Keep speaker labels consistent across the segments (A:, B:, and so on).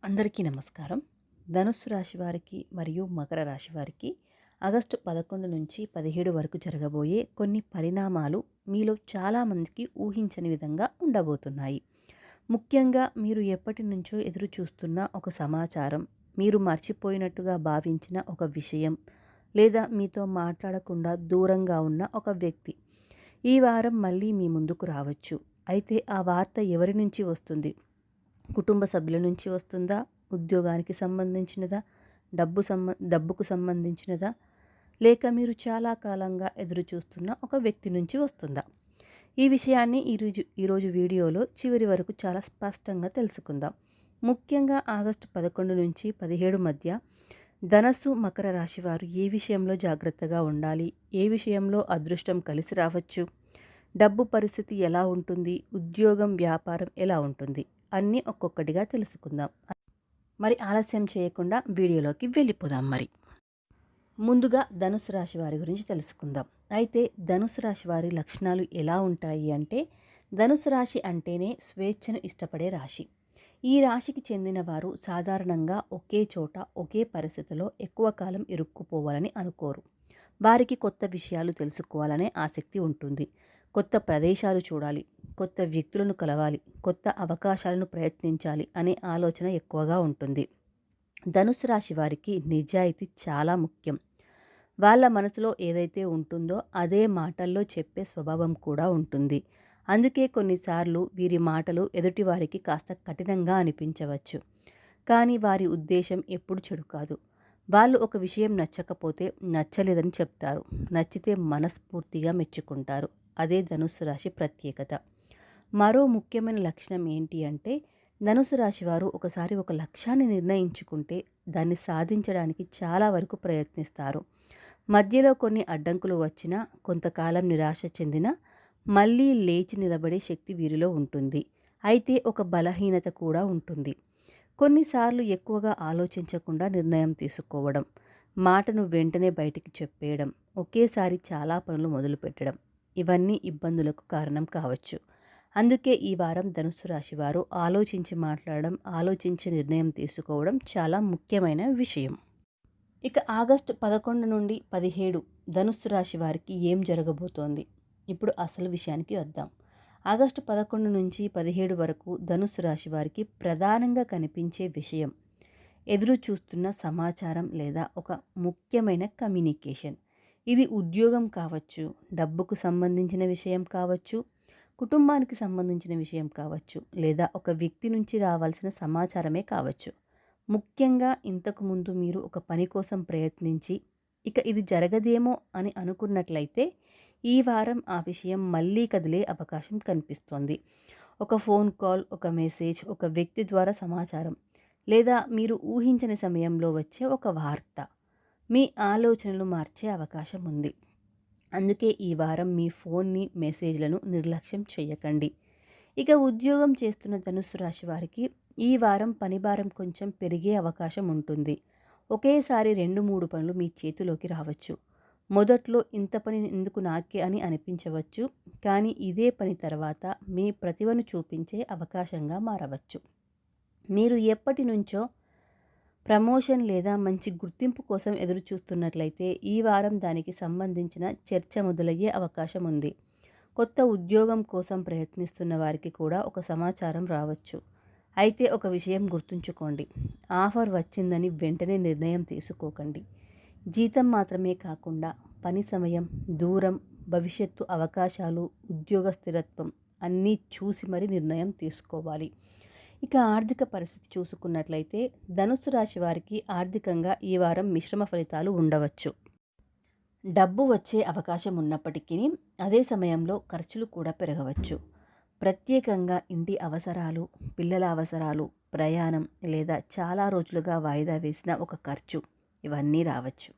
A: అందరికీ నమస్కారం. ధనుస్సు రాశి వారికి మరియు మకర రాశి వారికి ఆగస్టు 11 నుంచి 17 వరకు జరగబోయే కొన్ని పరిణామాలు మీలో చాలామందికి ఊహించని విధంగా ఉండబోతున్నాయి. ముఖ్యంగా మీరు ఎప్పటి నుంచో ఎదురు చూస్తున్న ఒక సమాచారం, మీరు మర్చిపోయినట్టుగా భావించిన ఒక విషయం, లేదా మీతో మాట్లాడకుండా దూరంగా ఉన్న ఒక వ్యక్తి ఈ వారం మళ్ళీ మీ ముందుకు రావచ్చు. అయితే ఆ వార్త ఎవరి నుంచి వస్తుంది? కుటుంబ సభ్యుల నుంచి వస్తుందా? ఉద్యోగానికి సంబంధించినదా? డబ్బుకు సంబంధించినదా? లేక మీరు చాలా కాలంగా ఎదురు చూస్తున్న ఒక వ్యక్తి నుంచి వస్తుందా? ఈ విషయాన్ని ఈరోజు వీడియోలో చివరి వరకు చాలా స్పష్టంగా తెలుసుకుందాం. ముఖ్యంగా ఆగస్టు 11 నుంచి 17 మధ్య ధనస్సు, మకర రాశి వారు ఏ విషయంలో జాగ్రత్తగా ఉండాలి? ఏ విషయంలో అదృష్టం కలిసి రావచ్చు? డబ్బు పరిస్థితి ఎలా ఉంటుంది? ఉద్యోగం, వ్యాపారం ఎలా ఉంటుంది? అన్నీ ఒక్కొక్కటిగా తెలుసుకుందాం. మరి ఆలస్యం చేయకుండా వీడియోలోకి వెళ్ళిపోదాం. ముందుగా ధనుసు రాశి వారి గురించి తెలుసుకుందాం. అయితే ధనుసు రాశి వారి లక్షణాలు ఎలా ఉంటాయి అంటే, ధనుసు రాశి అంటేనే స్వేచ్ఛను ఇష్టపడే రాశి. ఈ రాశికి చెందిన వారు సాధారణంగా ఒకే చోట, ఒకే పరిస్థితిలో ఎక్కువ కాలం ఇరుక్కుపోవాలని అనుకోరు. వారికి కొత్త విషయాలు తెలుసుకోవాలనే ఆసక్తి ఉంటుంది. కొత్త ప్రదేశాలు చూడాలి, కొత్త వ్యక్తులను కలవాలి, కొత్త అవకాశాలను ప్రయత్నించాలి అనే ఆలోచన ఎక్కువగా ఉంటుంది. ధనుసు రాశి వారికి నిజాయితీ చాలా ముఖ్యం. వాళ్ళ మనసులో ఏదైతే ఉంటుందో అదే మాటల్లో చెప్పే స్వభావం కూడా ఉంటుంది. అందుకే కొన్నిసార్లు వీరి మాటలు ఎదుటివారికి కాస్త కఠినంగా అనిపించవచ్చు. కానీ వారి ఉద్దేశం ఎప్పుడు చెడు కాదు. వాళ్ళు ఒక విషయం నచ్చకపోతే నచ్చలేదని చెప్తారు. నచ్చితే మనస్ఫూర్తిగా మెచ్చుకుంటారు. అదే ధనుస్సు రాశి ప్రత్యేకత. మరో ముఖ్యమైన లక్షణం ఏంటి అంటే, ధనుసు రాశి వారు ఒకసారి ఒక లక్ష్యాన్ని నిర్ణయించుకుంటే దాన్ని సాధించడానికి చాలా వరకు ప్రయత్నిస్తారు. మధ్యలో కొన్ని అడ్డంకులు వచ్చినా, కొంతకాలం నిరాశ చెందినా మళ్ళీ లేచి నిలబడే శక్తి వీరిలో ఉంటుంది. అయితే ఒక బలహీనత కూడా ఉంటుంది. కొన్నిసార్లు ఎక్కువగా ఆలోచించకుండా నిర్ణయం తీసుకోవడం, మాటను వెంటనే బయటికి చెప్పేయడం, ఒకేసారి చాలా పనులు మొదలుపెట్టడం, ఇవన్నీ ఇబ్బందులకు కారణం కావచ్చు. అందుకే ఈ వారం ధనుస్సు రాశి వారు ఆలోచించి మాట్లాడడం, ఆలోచించి నిర్ణయం తీసుకోవడం చాలా ముఖ్యమైన విషయం. ఇక ఆగస్టు 11 నుండి 17 ధనుస్సు రాశి వారికి ఏం జరగబోతోంది? ఇప్పుడు అసలు విషయానికి వద్దాం. ఆగస్టు 11 నుంచి 17 వరకు ధనుస్సు రాశి వారికి ప్రధానంగా కనిపించే విషయం ఎదురు చూస్తున్న సమాచారం లేదా ఒక ముఖ్యమైన కమ్యూనికేషన్. ఇది ఉద్యోగం కావచ్చు, డబ్బుకు సంబంధించిన విషయం కావచ్చు, కుటుంబానికి సంబంధించిన విషయం కావచ్చు, లేదా ఒక వ్యక్తి నుంచి రావాల్సిన సమాచారమే కావచ్చు. ముఖ్యంగా ఇంతకుముందు మీరు ఒక పని కోసం ప్రయత్నించి ఇక ఇది జరగదేమో అని అనుకున్నట్లయితే ఈ వారం ఆ విషయం మళ్ళీ కదిలే అవకాశం కనిపిస్తోంది. ఒక ఫోన్ కాల్, ఒక మెసేజ్, ఒక వ్యక్తి ద్వారా సమాచారం, లేదా మీరు ఊహించని సమయంలో వచ్చే ఒక వార్త మీ ఆలోచనలు మార్చే అవకాశం ఉంది. అందుకే ఈ వారం మీ ఫోన్ని, మెసేజ్లను నిర్లక్ష్యం చేయకండి. ఇక ఉద్యోగం చేస్తున్న ధనుస్సు రాశి వారికి ఈ వారం పనిభారం కొంచెం పెరిగే అవకాశం ఉంటుంది. ఒకేసారి 2-3 పనులు మీ చేతిలోకి రావచ్చు. మొదట్లో ఇంత పని ఎందుకు నాకే అని అనిపించవచ్చు. కానీ ఇదే పని తర్వాత మీ ప్రతిభను చూపించే అవకాశంగా మారవచ్చు. మీరు ఎప్పటి నుంచో ప్రమోషన్ లేదా మంచి గుర్తింపు కోసం ఎదురు చూస్తున్నట్లయితే ఈ వారం దానికి సంబంధించిన చర్చ మొదలయ్యే అవకాశం ఉంది. కొత్త ఉద్యోగం కోసం ప్రయత్నిస్తున్న వారికి కూడా ఒక సమాచారం రావచ్చు. అయితే ఒక విషయం గుర్తుంచుకోండి, ఆఫర్ వచ్చిందని వెంటనే నిర్ణయం తీసుకోకండి. జీతం మాత్రమే కాకుండా పని సమయం, దూరం, భవిష్యత్తు అవకాశాలు, ఉద్యోగ స్థిరత్వం అన్నీ చూసి మరి నిర్ణయం తీసుకోవాలి. ఇక ఆర్థిక పరిస్థితి చూసుకున్నట్లయితే ధనుస్సు రాశి వారికి ఆర్థికంగా ఈ వారం మిశ్రమ ఫలితాలు ఉండవచ్చు. డబ్బు వచ్చే అవకాశం ఉన్నప్పటికీ అదే సమయంలో ఖర్చులు కూడా పెరగవచ్చు. ప్రత్యేకంగా ఇంటి అవసరాలు, పిల్లల అవసరాలు, ప్రయాణం లేదా చాలా రోజులుగా వాయిదా వేసిన ఒక ఖర్చు, ఇవన్నీ రావచ్చు.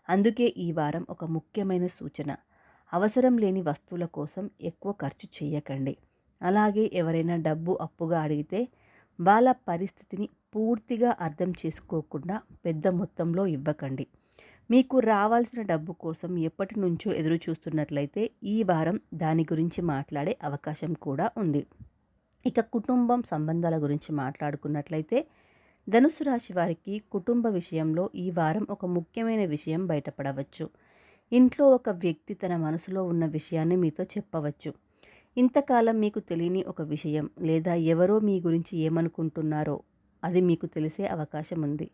A: అందుకే ఈ వారం ఒక ముఖ్యమైన సూచన, అవసరం లేని వస్తువుల కోసం ఎక్కువ ఖర్చు చేయకండి. అలాగే ఎవరైనా డబ్బు అప్పుగా అడిగితే వాళ్ళ పరిస్థితిని పూర్తిగా అర్థం చేసుకోకుండా పెద్ద మొత్తంలో ఇవ్వకండి. మీకు రావాల్సిన డబ్బు కోసం ఎప్పటి నుంచో ఎదురు చూస్తున్నట్లయితే ఈ వారం దాని గురించి మాట్లాడే అవకాశం కూడా ఉంది. ఇక కుటుంబం సంబంధాల గురించి మాట్లాడుకున్నట్లయితే ధనుస్సు రాశి వారికి కుటుంబ విషయంలో ఈ వారం ఒక ముఖ్యమైన విషయం బయటపడవచ్చు. ఇంట్లో ఒక వ్యక్తి తన మనసులో ఉన్న విషయాన్ని మీతో చెప్పవచ్చు. ఇంతకాలం మీకు తెలియని ఒక విషయం లేదా ఎవరో మీ గురించి ఏమనుకుంటున్నారో అది మీకు తెలిసే అవకాశం ఉంది.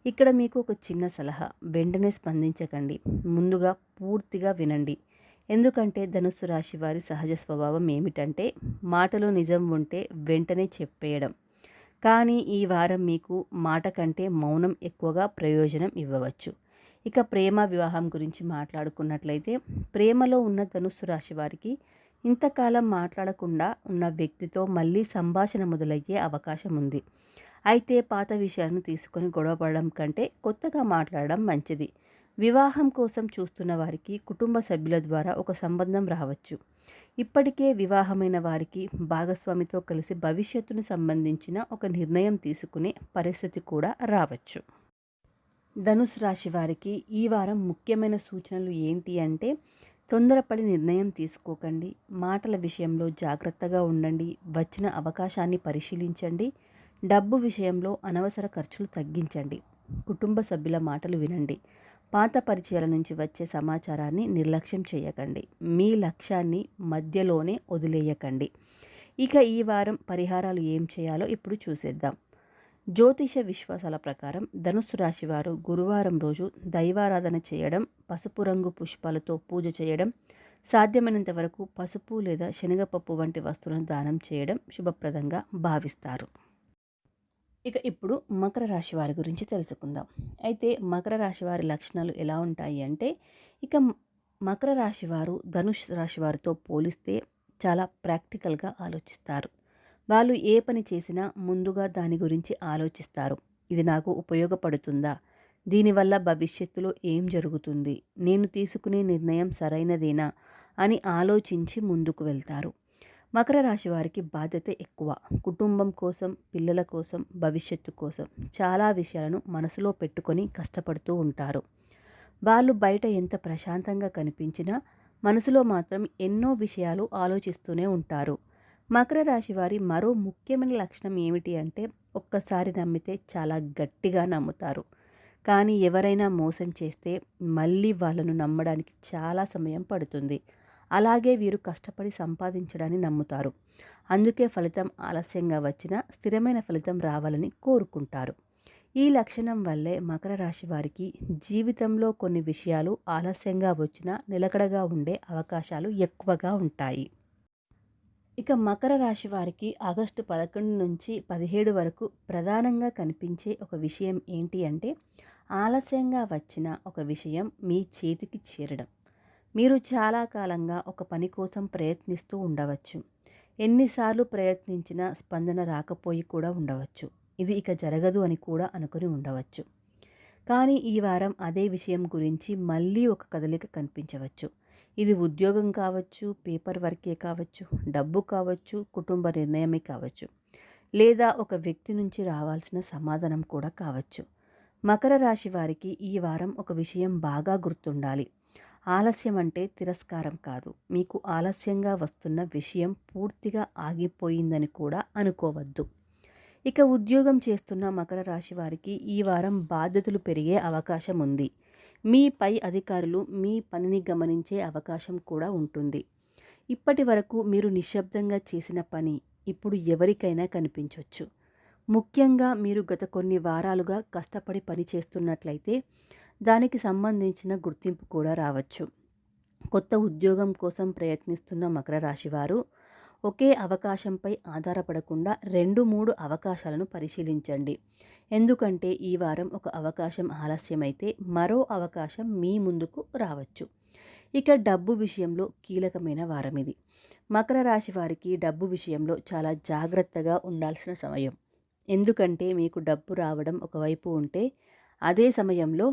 A: ఇక్కడ మీకు ఒక చిన్న సలహా, వెంటనే స్పందించకండి. ముందుగా పూర్తిగా వినండి. ఎందుకంటే ధనుస్సు రాశి వారి సహజ స్వభావం ఏమిటంటే మాటలో నిజం ఉంటే వెంటనే చెప్పేయడం. కానీ ఈ వారం మీకు మాట కంటే మౌనం ఎక్కువగా ప్రయోజనం ఇవ్వవచ్చు. ఇక ప్రేమ వివాహం గురించి మాట్లాడుకున్నట్లయితే ప్రేమలో ఉన్న ధనుస్సు రాశి వారికి ఇంతకాలం మాట్లాడకుండా ఉన్న వ్యక్తితో మళ్ళీ సంభాషణ మొదలయ్యే అవకాశం ఉంది. అయితే పాత విషయాలను తీసుకొని గొడవపడడం కంటే కొత్తగా మాట్లాడడం మంచిది. వివాహం కోసం చూస్తున్న వారికి కుటుంబ సభ్యుల ద్వారా ఒక సంబంధం రావచ్చు. ఇప్పటికే వివాహమైన వారికి భాగస్వామితో కలిసి భవిష్యత్తును సంబంధించిన ఒక నిర్ణయం తీసుకునే పరిస్థితి కూడా రావచ్చు. ధనుసు రాశి వారికి ఈ వారం ముఖ్యమైన సూచనలు ఏంటి అంటే తొందరపడి నిర్ణయం తీసుకోకండి. మాటల విషయంలో జాగ్రత్తగా ఉండండి. వచ్చిన అవకాశాన్ని పరిశీలించండి. డబ్బు విషయంలో అనవసర ఖర్చులు తగ్గించండి. కుటుంబ సభ్యుల మాటలు వినండి. పాత పరిచయాల నుంచి వచ్చే సమాచారాన్ని నిర్లక్ష్యం చేయకండి. మీ లక్ష్యాన్ని మధ్యలోనే వదిలేయకండి. ఇక ఈ వారం పరిహారాలు ఏం చేయాలో ఇప్పుడు చూసేద్దాం. జ్యోతిష విశ్వాసాల ప్రకారం ధనుస్సు రాశి వారు గురువారం రోజు దైవారాధన చేయడం, పసుపు రంగు పుష్పాలతో పూజ చేయడం, సాధ్యమైనంత వరకు పసుపు లేదా శనగపప్పు వంటి వస్తువులను దానం చేయడం శుభప్రదంగా భావిస్తారు. ఇక ఇప్పుడు మకర రాశి వారి గురించి తెలుసుకుందాం. అయితే మకర రాశి వారి లక్షణాలు ఎలా ఉంటాయి అంటే ఇక మకర రాశి వారు ధనుష్ రాశి వారితో పోలిస్తే చాలా ప్రాక్టికల్గా ఆలోచిస్తారు. వాళ్ళు ఏ పని చేసినా ముందుగా దాని గురించి ఆలోచిస్తారు. ఇది నాకు ఉపయోగపడుతుందా? దీనివల్ల భవిష్యత్తులో ఏం జరుగుతుంది? నేను తీసుకునే నిర్ణయం సరైనదేనా అని ఆలోచించి ముందుకు వెళ్తారు. మకర రాశి వారికి బాధ్యత ఎక్కువ. కుటుంబం కోసం, పిల్లల కోసం, భవిష్యత్తు కోసం చాలా విషయాలను మనసులో పెట్టుకొని కష్టపడుతూ ఉంటారు. వాళ్ళు బయట ఎంత ప్రశాంతంగా కనిపించినా మనసులో మాత్రం ఎన్నో విషయాలు ఆలోచిస్తూనే ఉంటారు. మకర రాశి వారి మరో ముఖ్యమైన లక్షణం ఏమిటి అంటే ఒక్కసారి నమ్మితే చాలా గట్టిగా నమ్ముతారు. కానీ ఎవరైనా మోసం చేస్తే మళ్ళీ వాళ్ళను నమ్మడానికి చాలా సమయం పడుతుంది. అలాగే వీరు కష్టపడి సంపాదించడాన్ని నమ్ముతారు. అందుకే ఫలితం ఆలస్యంగా వచ్చినా స్థిరమైన ఫలితం రావాలని కోరుకుంటారు. ఈ లక్షణం వల్లే మకర రాశి వారికి జీవితంలో కొన్ని విషయాలు ఆలస్యంగా వచ్చినా నిలకడగా ఉండే అవకాశాలు ఎక్కువగా ఉంటాయి. ఇక మకర రాశి వారికి ఆగస్టు 11 నుంచి 17 వరకు ప్రధానంగా కనిపించే ఒక విషయం ఏంటి అంటే ఆలస్యంగా వచ్చిన ఒక విషయం మీ చేతికి చేరడం. మీరు చాలా కాలంగా ఒక పని కోసం ప్రయత్నిస్తూ ఉండవచ్చు. ఎన్నిసార్లు ప్రయత్నించినా స్పందన రాకపోయి కూడా ఉండవచ్చు. ఇది ఇక జరగదు అని కూడా అనుకుని ఉండవచ్చు. కానీ ఈ వారం అదే విషయం గురించి మళ్ళీ ఒక కదలిక కనిపించవచ్చు. ఇది ఉద్యోగం కావచ్చు, పేపర్ వర్కే కావచ్చు, డబ్బు కావచ్చు, కుటుంబ నిర్ణయమే కావచ్చు, లేదా ఒక వ్యక్తి నుంచి రావాల్సిన సమాధానం కూడా కావచ్చు. మకర రాశి వారికి ఈ వారం ఒక విషయం బాగా గుర్తుండాలి. ఆలస్యం అంటే తిరస్కారం కాదు. మీకు ఆలస్యంగా వస్తున్న విషయం పూర్తిగా ఆగిపోయిందని కూడా అనుకోవద్దు. ఇక ఉద్యోగం చేస్తున్న మకర రాశి వారికి ఈ వారం బాధ్యతలు పెరిగే అవకాశం ఉంది. మీ పై అధికారులు మీ పనిని గమనించే అవకాశం కూడా ఉంటుంది. ఇప్పటి వరకు మీరు నిశ్శబ్దంగా చేసిన పని ఇప్పుడు ఎవరికైనా కనిపించవచ్చు. ముఖ్యంగా మీరు గత కొన్ని వారాలుగా కష్టపడి పని చేస్తున్నట్లయితే దానికి సంబంధించిన గుర్తింపు కూడా రావచ్చు. కొత్త ఉద్యోగం కోసం ప్రయత్నిస్తున్న మకర రాశి వారు ఒకే అవకాశంపై ఆధారపడకుండా 2-3 అవకాశాలను పరిశీలించండి. ఎందుకంటే ఈ వారం ఒక అవకాశం ఆలస్యమైతే మరో అవకాశం మీ ముందుకు రావచ్చు. ఇక డబ్బు విషయంలో కీలకమైన వారం ఇది. మకర రాశి వారికి డబ్బు విషయంలో చాలా జాగ్రత్తగా ఉండాల్సిన సమయం. ఎందుకంటే మీకు డబ్బు రావడం ఒకవైపు ఉంటే అదే సమయంలో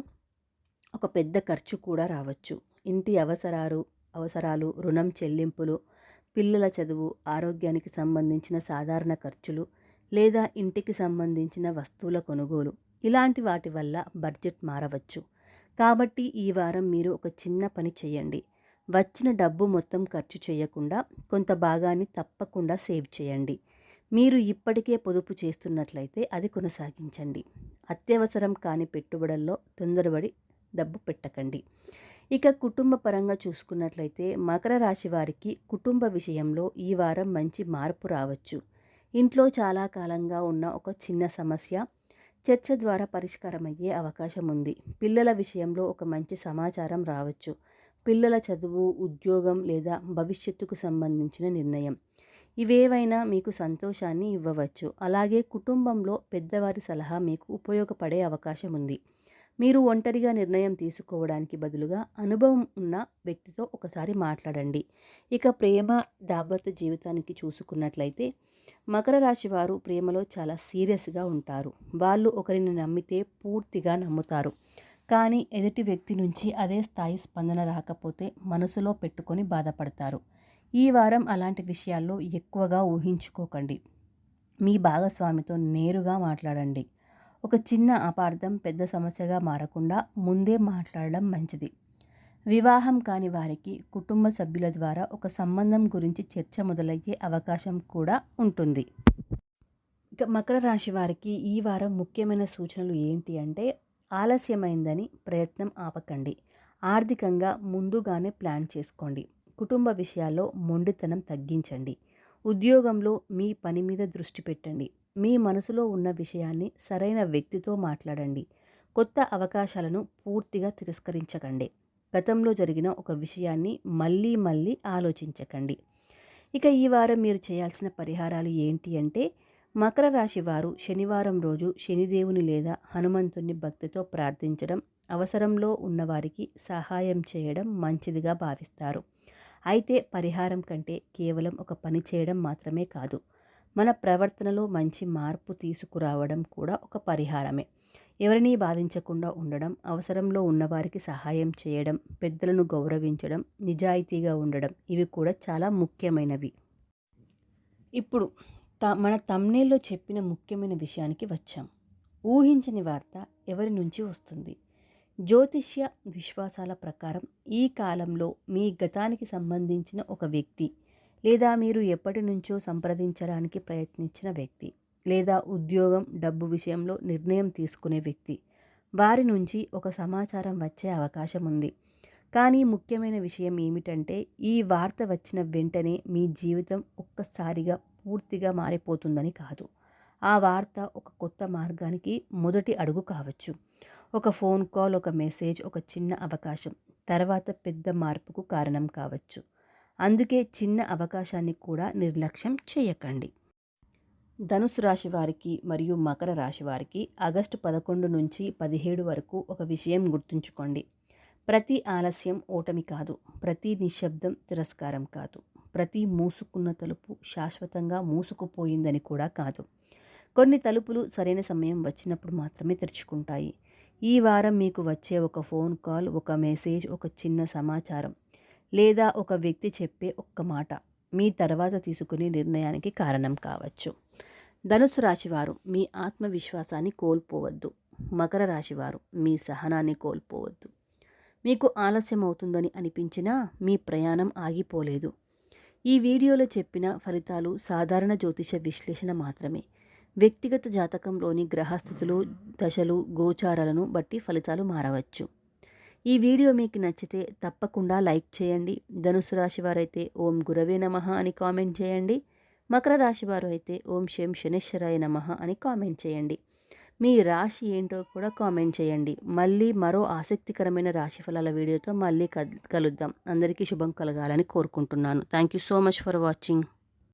A: ఒక పెద్ద ఖర్చు కూడా రావచ్చు. ఇంటి అవసరాలు, రుణం చెల్లింపులు, పిల్లల చదువు, ఆరోగ్యానికి సంబంధించిన సాధారణ ఖర్చులు లేదా ఇంటికి సంబంధించిన వస్తువుల కొనుగోలు ఇలాంటి వాటి వల్ల బడ్జెట్ మారవచ్చు. కాబట్టి ఈ వారం మీరు ఒక చిన్న పని చేయండి. వచ్చిన డబ్బు మొత్తం ఖర్చు చేయకుండా కొంత భాగాన్ని తప్పకుండా సేవ్ చేయండి. మీరు ఇప్పటికే పొదుపు చేస్తున్నట్లయితే అది కొనసాగించండి. అత్యవసరం కాని పెట్టుబడుల్లో తొందరపడి డబ్బు పెట్టకండి. ఇక కుటుంబ పరంగా చూసుకున్నట్లయితే మకర రాశి వారికి కుటుంబ విషయంలో ఈ వారం మంచి మార్పు రావచ్చు. ఇంట్లో చాలా కాలంగా ఉన్న ఒక చిన్న సమస్య చర్చ ద్వారా పరిష్కారమయ్యే అవకాశం ఉంది. పిల్లల విషయంలో ఒక మంచి సమాచారం రావచ్చు. పిల్లల చదువు, ఉద్యోగం లేదా భవిష్యత్తుకు సంబంధించిన నిర్ణయం ఇవేవైనా మీకు సంతోషాన్ని ఇవ్వవచ్చు. అలాగే కుటుంబంలో పెద్దవారి సలహా మీకు ఉపయోగపడే అవకాశం ఉంది. మీరు ఒంటరిగా నిర్ణయం తీసుకోవడానికి బదులుగా అనుభవం ఉన్న వ్యక్తితో ఒకసారి మాట్లాడండి. ఇక ప్రేమ, దాంపత్య జీవితానికి చూసుకున్నట్లయితే మకర రాశి వారు ప్రేమలో చాలా సీరియస్గా ఉంటారు. వాళ్ళు ఒకరిని నమ్మితే పూర్తిగా నమ్ముతారు. కానీ ఎదుటి వ్యక్తి నుంచి అదే స్థాయి స్పందన రాకపోతే మనసులో పెట్టుకొని బాధపడతారు. ఈ వారం అలాంటి విషయాల్లో ఎక్కువగా ఊహించుకోకండి. మీ భాగస్వామితో నేరుగా మాట్లాడండి. ఒక చిన్న అపార్థం పెద్ద సమస్యగా మారకుండా ముందే మాట్లాడడం మంచిది. వివాహం కాని వారికి కుటుంబ సభ్యుల ద్వారా ఒక సంబంధం గురించి చర్చ మొదలయ్యే అవకాశం కూడా ఉంటుంది. ఇక మకర రాశి వారికి ఈ వారం ముఖ్యమైన సూచనలు ఏంటి అంటే, ఆలస్యమైందని ప్రయత్నం ఆపకండి. ఆర్థికంగా ముందుగానే ప్లాన్ చేసుకోండి. కుటుంబ విషయాల్లో మొండితనం తగ్గించండి. ఉద్యోగంలో మీ పని మీద దృష్టి పెట్టండి. మీ మనసులో ఉన్న విషయాన్ని సరైన వ్యక్తితో మాట్లాడండి. కొత్త అవకాశాలను పూర్తిగా తిరస్కరించకండి. గతంలో జరిగిన ఒక విషయాన్ని మళ్ళీ మళ్ళీ ఆలోచించకండి. ఇక ఈ వారం మీరు చేయాల్సిన పరిహారాలు ఏంటి అంటే, మకర రాశి వారు శనివారం రోజు శనిదేవుని లేదా హనుమంతుని భక్తితో ప్రార్థించడం, అవసరంలో ఉన్నవారికి సహాయం చేయడం మంచిదిగా భావిస్తారు. అయితే పరిహారం కంటే కేవలం ఒక పని చేయడం మాత్రమే కాదు, మన ప్రవర్తనలో మంచి మార్పు తీసుకురావడం కూడా ఒక పరిహారమే. ఎవరినీ బాధించకుండా ఉండడం, అవసరంలో ఉన్నవారికి సహాయం చేయడం, పెద్దలను గౌరవించడం, నిజాయితీగా ఉండడం ఇవి కూడా చాలా ముఖ్యమైనవి. ఇప్పుడు మన థంబ్నెయిల్లో చెప్పిన ముఖ్యమైన విషయానికి వచ్చాం. ఊహించని వార్త ఎవరి నుంచి వస్తుంది? జ్యోతిష్య విశ్వాసాల ప్రకారం ఈ కాలంలో మీ గతానికి సంబంధించిన ఒక వ్యక్తి, లేదా మీరు ఎప్పటి నుంచో సంప్రదించడానికి ప్రయత్నించిన వ్యక్తి, లేదా ఉద్యోగం, డబ్బు విషయంలో నిర్ణయం తీసుకునే వ్యక్తి, వారి నుంచి ఒక సమాచారం వచ్చే అవకాశం ఉంది. కానీ ముఖ్యమైన విషయం ఏమిటంటే, ఈ వార్త వచ్చిన వెంటనే మీ జీవితం ఒక్కసారిగా పూర్తిగా మారిపోతుందని కాదు. ఆ వార్త ఒక కొత్త మార్గానికి మొదటి అడుగు కావచ్చు. ఒక ఫోన్ కాల్, ఒక మెసేజ్, ఒక చిన్న అవకాశం తర్వాత పెద్ద మార్పుకు కారణం కావచ్చు. అందుకే చిన్న అవకాశాన్ని కూడా నిర్లక్ష్యం చేయకండి. ధనుసు రాశి వారికి మరియు మకర రాశి వారికి ఆగస్టు 11 నుంచి 17 వరకు ఒక విషయం గుర్తుంచుకోండి. ప్రతి ఆలస్యం ఓటమి కాదు. ప్రతి నిశ్శబ్దం తిరస్కారం కాదు. ప్రతి మూసుకున్న తలుపు శాశ్వతంగా మూసుకుపోయిందని కూడా కాదు. కొన్ని తలుపులు సరైన సమయం వచ్చినప్పుడు మాత్రమే తెరుచుకుంటాయి. ఈ వారం మీకు వచ్చే ఒక ఫోన్ కాల్, ఒక మెసేజ్, ఒక చిన్న సమాచారం లేదా ఒక వ్యక్తి చెప్పే ఒక్క మాట మీ తర్వాత తీసుకునే నిర్ణయానికి కారణం కావచ్చు. ధనుసు రాశివారు మీ ఆత్మవిశ్వాసాన్ని కోల్పోవద్దు. మకర రాశివారు మీ సహనాన్ని కోల్పోవద్దు. మీకు ఆలస్యం అవుతుందని అనిపించినా మీ ప్రయాణం ఆగిపోలేదు. ఈ వీడియోలో చెప్పిన ఫలితాలు సాధారణ జ్యోతిష విశ్లేషణ మాత్రమే. వ్యక్తిగత జాతకంలోని గ్రహస్థితులు, దశలు, గోచారాలను బట్టి ఫలితాలు మారవచ్చు. ఈ వీడియో మీకు నచ్చితే తప్పకుండా లైక్ చేయండి. ధనుసు రాశి వారైతే ఓం గురవే నమః అని కామెంట్ చేయండి. మకర రాశి వారు అయితే ఓం శం శనేశ్వరాయ నమః అని కామెంట్ చేయండి. మీ రాశి ఏంటో కూడా కామెంట్ చేయండి. మళ్ళీ మరో ఆసక్తికరమైన రాశి ఫలాల వీడియోతో మళ్ళీ కలుద్దాం. అందరికీ శుభం కలగాలని కోరుకుంటున్నాను. Thank you so much for watching.